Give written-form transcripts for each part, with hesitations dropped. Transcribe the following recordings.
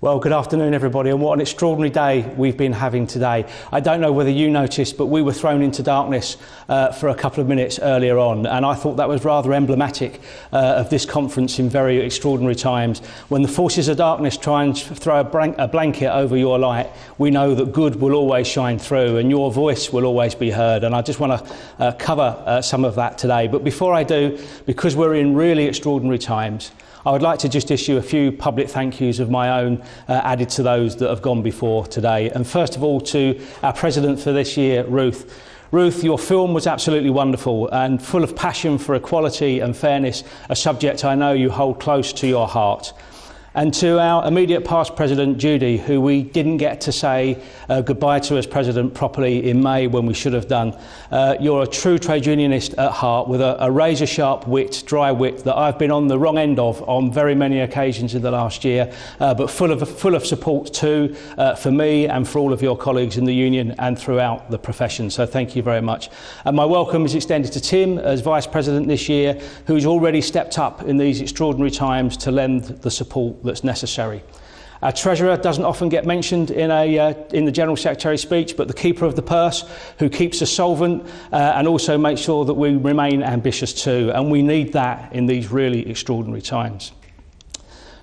Well, good afternoon, everybody, and what an extraordinary day we've been having today. I don't know whether you noticed, but we were thrown into darkness for a couple of minutes earlier on, and I thought that was rather emblematic of this conference in very extraordinary times. When the forces of darkness try and throw a blanket over your light, we know that good will always shine through and your voice will always be heard, and I just want to cover some of that today. But before I do, because we're in really extraordinary times, I would like to just issue a few public thank yous of my own added to those that have gone before today. And first of all, to our president for this year, Ruth. Ruth, your film was absolutely wonderful and full of passion for equality and fairness, a subject I know you hold close to your heart. And to our immediate past president, Judy, who we didn't get to say goodbye to as president properly in May when we should have done. You're a true trade unionist at heart with a razor-sharp wit, dry wit that I've been on the wrong end of on very many occasions in the last year, but full of support too for me and for all of your colleagues in the union and throughout the profession. So thank you very much. And my welcome is extended to Tim as vice president this year, who's already stepped up in these extraordinary times to lend the support that's necessary. Our treasurer doesn't often get mentioned in the General Secretary's speech, but the keeper of the purse, who keeps us solvent and also makes sure that we remain ambitious too, and we need that in these really extraordinary times.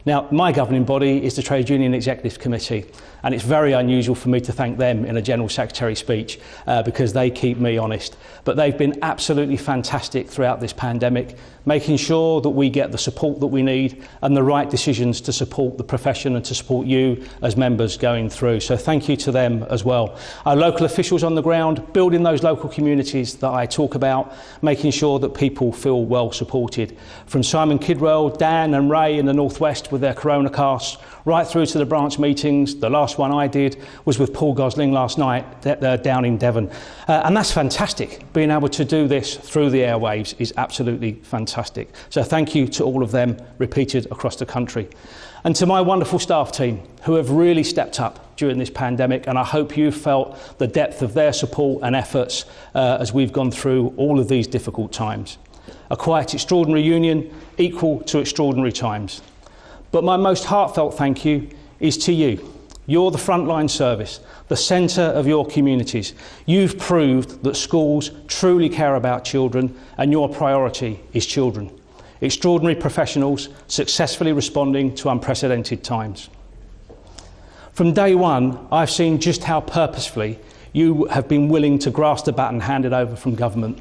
Now, my governing body is the Trade Union Executive Committee, and it's very unusual for me to thank them in a General Secretary speech because they keep me honest. But they've been absolutely fantastic throughout this pandemic, making sure that we get the support that we need and the right decisions to support the profession and to support you as members going through. So thank you to them as well. Our local officials on the ground, building those local communities that I talk about, making sure that people feel well supported. From Simon Kidwell, Dan and Ray in the Northwest with their Corona casts, right through to the branch meetings. The last one I did was with Paul Gosling last night down in Devon. And that's fantastic. Being able to do this through the airwaves is absolutely fantastic. So thank you to all of them repeated across the country. And to my wonderful staff team who have really stepped up during this pandemic, and I hope you felt the depth of their support and efforts as we've gone through all of these difficult times. A quite extraordinary union, equal to extraordinary times. But my most heartfelt thank you is to you. You're the frontline service, the centre of your communities. You've proved that schools truly care about children and your priority is children. Extraordinary professionals successfully responding to unprecedented times. From day one, I've seen just how purposefully you have been willing to grasp the baton handed over from government.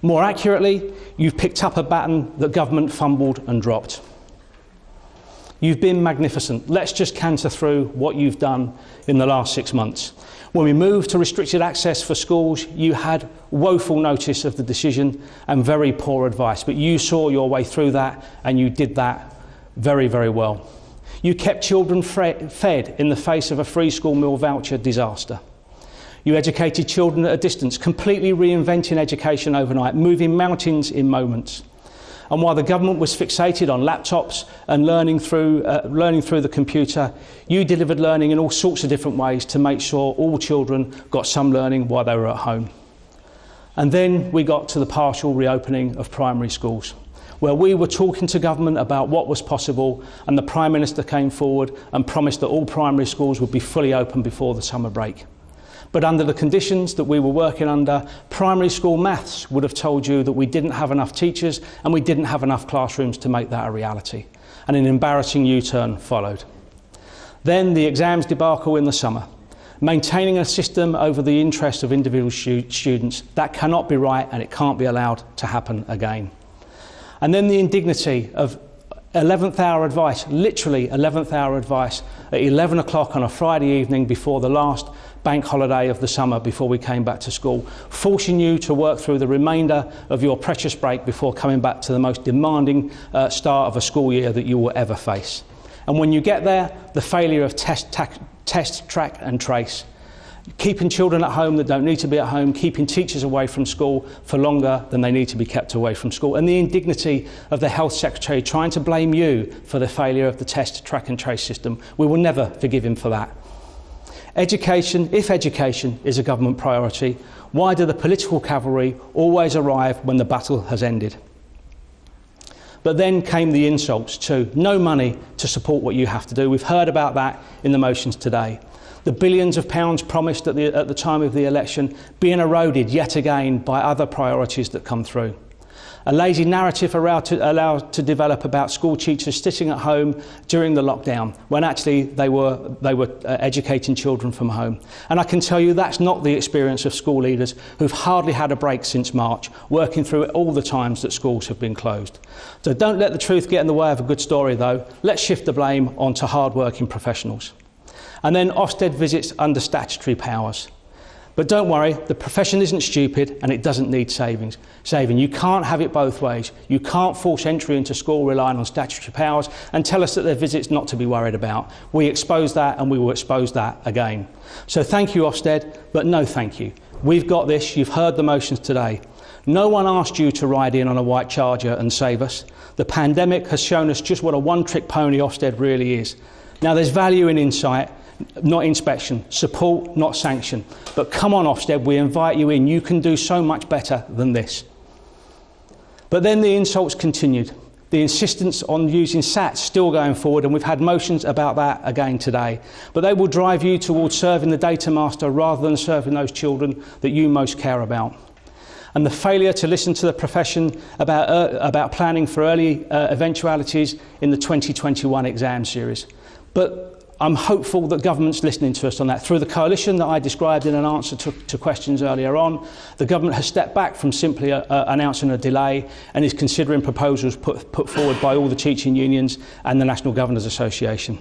More accurately, you've picked up a baton that government fumbled and dropped. You've been magnificent. Let's just canter through what you've done in the last 6 months. When we moved to restricted access for schools, you had woeful notice of the decision and very poor advice, but you saw your way through that and you did that very, very well. You kept children fed in the face of a free school meal voucher disaster. You educated children at a distance, completely reinventing education overnight, moving mountains in moments. And while the government was fixated on laptops and learning through the computer, you delivered learning in all sorts of different ways to make sure all children got some learning while they were at home. And then we got to the partial reopening of primary schools, where we were talking to government about what was possible, and the Prime Minister came forward and promised that all primary schools would be fully open before the summer break. But under the conditions that we were working under, primary school maths would have told you that we didn't have enough teachers and we didn't have enough classrooms to make that a reality. And an embarrassing U-turn followed. Then the exams debacle in the summer. Maintaining a system over the interest of individual students, that cannot be right and it can't be allowed to happen again. And then the indignity of 11th hour advice, literally 11th hour advice at 11 o'clock on a Friday evening before the last bank holiday of the summer before we came back to school, forcing you to work through the remainder of your precious break before coming back to the most demanding start of a school year that you will ever face. And when you get there, the failure of test, track and trace. Keeping children at home that don't need to be at home, keeping teachers away from school for longer than they need to be kept away from school, and the indignity of the Health Secretary trying to blame you for the failure of the test, track and trace system. We will never forgive him for that. Education, if education is a government priority, why do the political cavalry always arrive when the battle has ended? But then came the insults too. No money to support what you have to do. We've heard about that in the motions today. The billions of pounds promised at the time of the election being eroded yet again by other priorities that come through. A lazy narrative allowed to develop about school teachers sitting at home during the lockdown, when actually they were educating children from home. And I can tell you that's not the experience of school leaders who've hardly had a break since March, working through all the times that schools have been closed. So don't let the truth get in the way of a good story though. Let's shift the blame onto hard-working professionals. And then Ofsted visits under statutory powers. But don't worry, the profession isn't stupid and it doesn't need saving. You can't have it both ways. You can't force entry into school relying on statutory powers and tell us that their visits not to be worried about. We expose that and we will expose that again. So thank you, Ofsted, but no thank you. We've got this, you've heard the motions today. No one asked you to ride in on a white charger and save us. The pandemic has shown us just what a one-trick pony Ofsted really is. Now there's value in insight, not inspection, support, not sanction. But come on, Ofsted, we invite you in. You can do so much better than this. But then the insults continued. The insistence on using SATs still going forward, and we've had motions about that again today. But they will drive you towards serving the data master rather than serving those children that you most care about. And the failure to listen to the profession about planning for early eventualities in the 2021 exam series. But I'm hopeful that government's listening to us on that. Through the coalition that I described in an answer to questions earlier on, the government has stepped back from simply announcing a delay and is considering proposals put forward by all the teaching unions and the National Governors Association.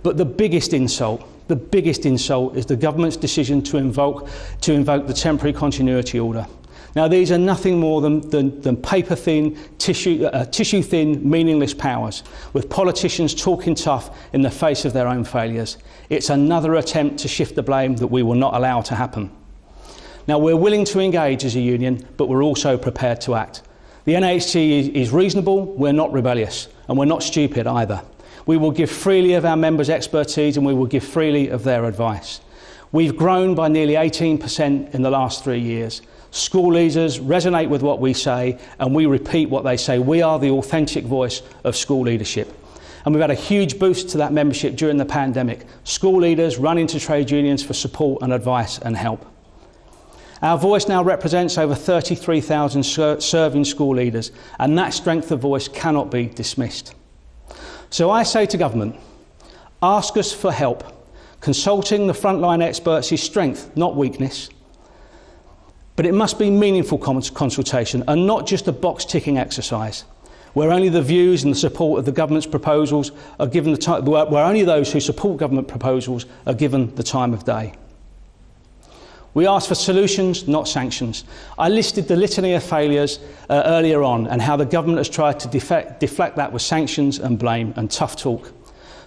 But the biggest insult is the government's decision to invoke the temporary continuity order. Now, these are nothing more than paper-thin, tissue-thin, meaningless powers, with politicians talking tough in the face of their own failures. It's another attempt to shift the blame that we will not allow to happen. Now, we're willing to engage as a union, but we're also prepared to act. The NAHT is reasonable, we're not rebellious, and we're not stupid either. We will give freely of our members' expertise, and we will give freely of their advice. We've grown by nearly 18% in the last 3 years. School leaders resonate with what we say and we repeat what they say. We are the authentic voice of school leadership. And we've had a huge boost to that membership during the pandemic. School leaders run into trade unions for support and advice and help. Our voice now represents over 33,000 serving school leaders, and that strength of voice cannot be dismissed. So I say to government, ask us for help. Consulting the frontline experts is strength, not weakness. But it must be meaningful consultation and not just a box-ticking exercise, where only the views and the support of the government's proposals are given where only those who support government proposals are given the time of day. We ask for solutions, not sanctions. I listed the litany of failures earlier on and how the government has tried to deflect that with sanctions and blame and tough talk.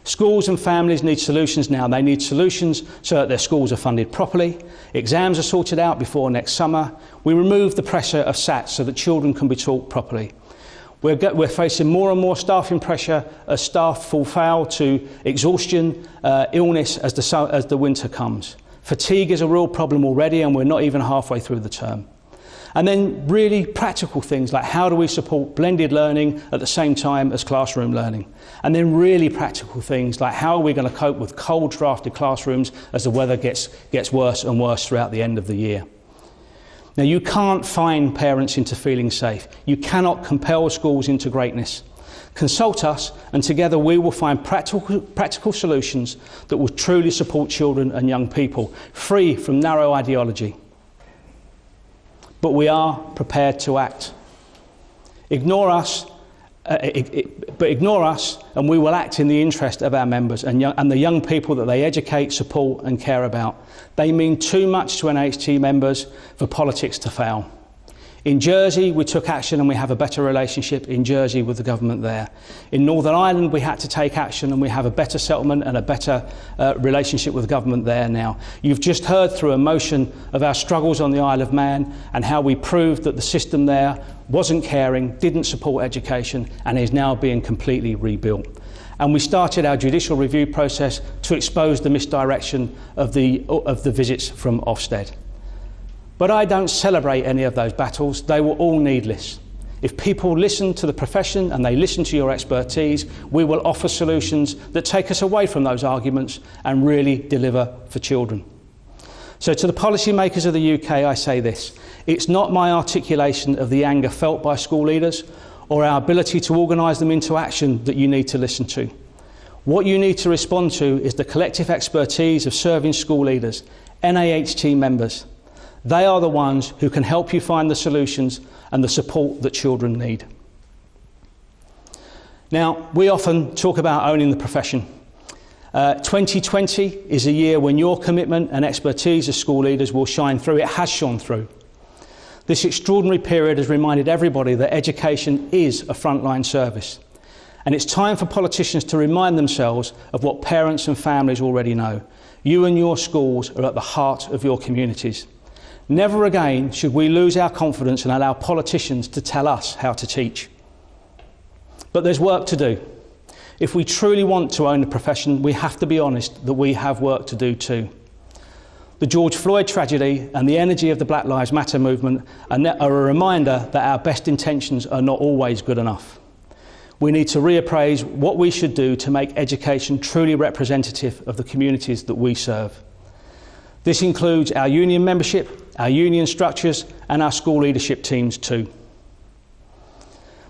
Schools and families need solutions now. They need solutions so that their schools are funded properly, exams are sorted out before next summer, we remove the pressure of SATs so that children can be taught properly. We're facing more and more staffing pressure as staff fall foul to exhaustion, illness as the winter comes. Fatigue is a real problem already and we're not even halfway through the term. And then really practical things like how do we support blended learning at the same time as classroom learning? And then really practical things like how are we going to cope with cold drafted classrooms as the weather gets worse and worse throughout the end of the year? Now you can't fine parents into feeling safe. You cannot compel schools into greatness. Consult us and together we will find practical solutions that will truly support children and young people, free from narrow ideology. But we are prepared to act. Ignore us and we will act in the interest of our members and the young people that they educate, support and care about. They mean too much to NAHT members for politics to fail. In Jersey, we took action and we have a better relationship in Jersey with the government there. In Northern Ireland, we had to take action and we have a better settlement and a better relationship with the government there now. You've just heard through a motion of our struggles on the Isle of Man and how we proved that the system there wasn't caring, didn't support education and is now being completely rebuilt. And we started our judicial review process to expose the misdirection of the visits from Ofsted. But I don't celebrate any of those battles. They were all needless. If people listen to the profession and they listen to your expertise, we will offer solutions that take us away from those arguments and really deliver for children. So to the policymakers of the UK, I say this: it's not my articulation of the anger felt by school leaders or our ability to organise them into action that you need to listen to. What you need to respond to is the collective expertise of serving school leaders, NAHT members. They are the ones who can help you find the solutions and the support that children need. Now, we often talk about owning the profession. 2020 is a year when your commitment and expertise as school leaders will shine through. It has shone through. This extraordinary period has reminded everybody that education is a frontline service. And it's time for politicians to remind themselves of what parents and families already know. You and your schools are at the heart of your communities. Never again should we lose our confidence and allow politicians to tell us how to teach. But there's work to do. If we truly want to own the profession, we have to be honest that we have work to do too. The George Floyd tragedy and the energy of the Black Lives Matter movement are a reminder that our best intentions are not always good enough. We need to reappraise what we should do to make education truly representative of the communities that we serve. This includes our union membership, our union structures, and our school leadership teams too.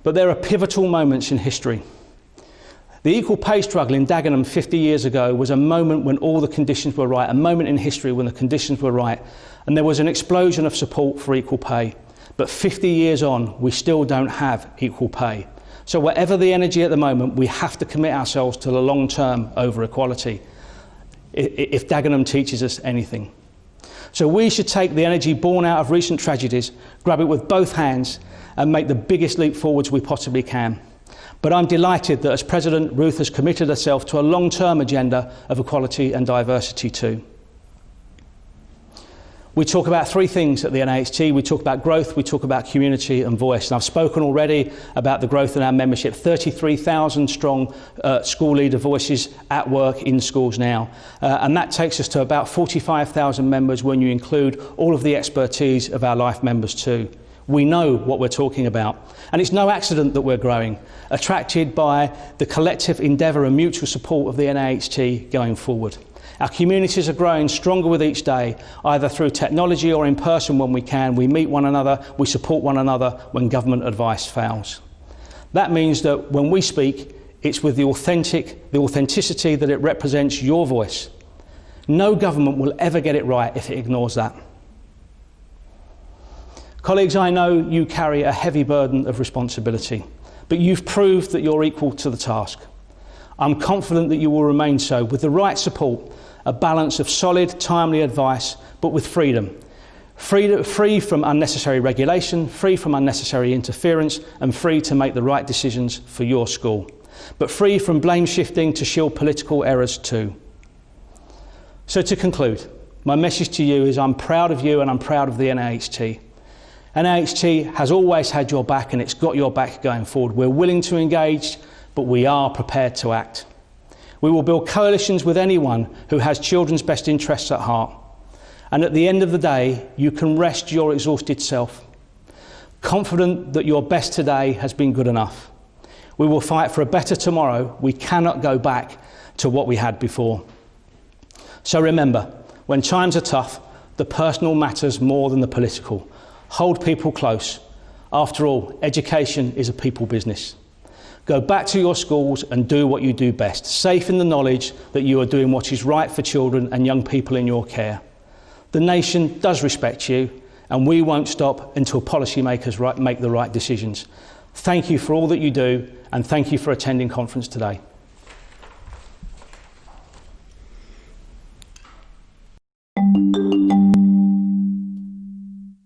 But there are pivotal moments in history. The equal pay struggle in Dagenham 50 years ago was a moment when all the conditions were right, a moment in history when the conditions were right, and there was an explosion of support for equal pay. But 50 years on, we still don't have equal pay. So whatever the energy at the moment, we have to commit ourselves to the long term over equality, if Dagenham teaches us anything. So we should take the energy born out of recent tragedies, grab it with both hands, and make the biggest leap forwards we possibly can. But I'm delighted that as President, Ruth has committed herself to a long-term agenda of equality and diversity too. We talk about three things at the NAHT. We talk about growth, we talk about community and voice. And I've spoken already about the growth in our membership, 33,000 strong school leader voices at work in schools now. And that takes us to about 45,000 members when you include all of the expertise of our life members too. We know what we're talking about. And it's no accident that we're growing, attracted by the collective endeavour and mutual support of the NAHT going forward. Our communities are growing stronger with each day, either through technology or in person when we can. We meet one another, we support one another when government advice fails. That means that when we speak, it's with the authenticity that it represents your voice. No government will ever get it right if it ignores that. Colleagues, I know you carry a heavy burden of responsibility, but you've proved that you're equal to the task. I'm confident that you will remain so, with the right support, a balance of solid, timely advice, but with freedom. Free from unnecessary regulation, free from unnecessary interference, and free to make the right decisions for your school. But free from blame shifting to shield political errors too. So to conclude, my message to you is I'm proud of you and I'm proud of the NAHT. NAHT has always had your back and it's got your back going forward. We're willing to engage, but we are prepared to act. We will build coalitions with anyone who has children's best interests at heart. And at the end of the day, you can rest your exhausted self, confident that your best today has been good enough. We will fight for a better tomorrow. We cannot go back to what we had before. So remember, when times are tough, the personal matters more than the political. Hold people close. After all, education is a people business. Go back to your schools and do what you do best, safe in the knowledge that you are doing what is right for children and young people in your care. The nation does respect you, and we won't stop until policymakers make the right decisions. Thank you for all that you do, and thank you for attending conference today.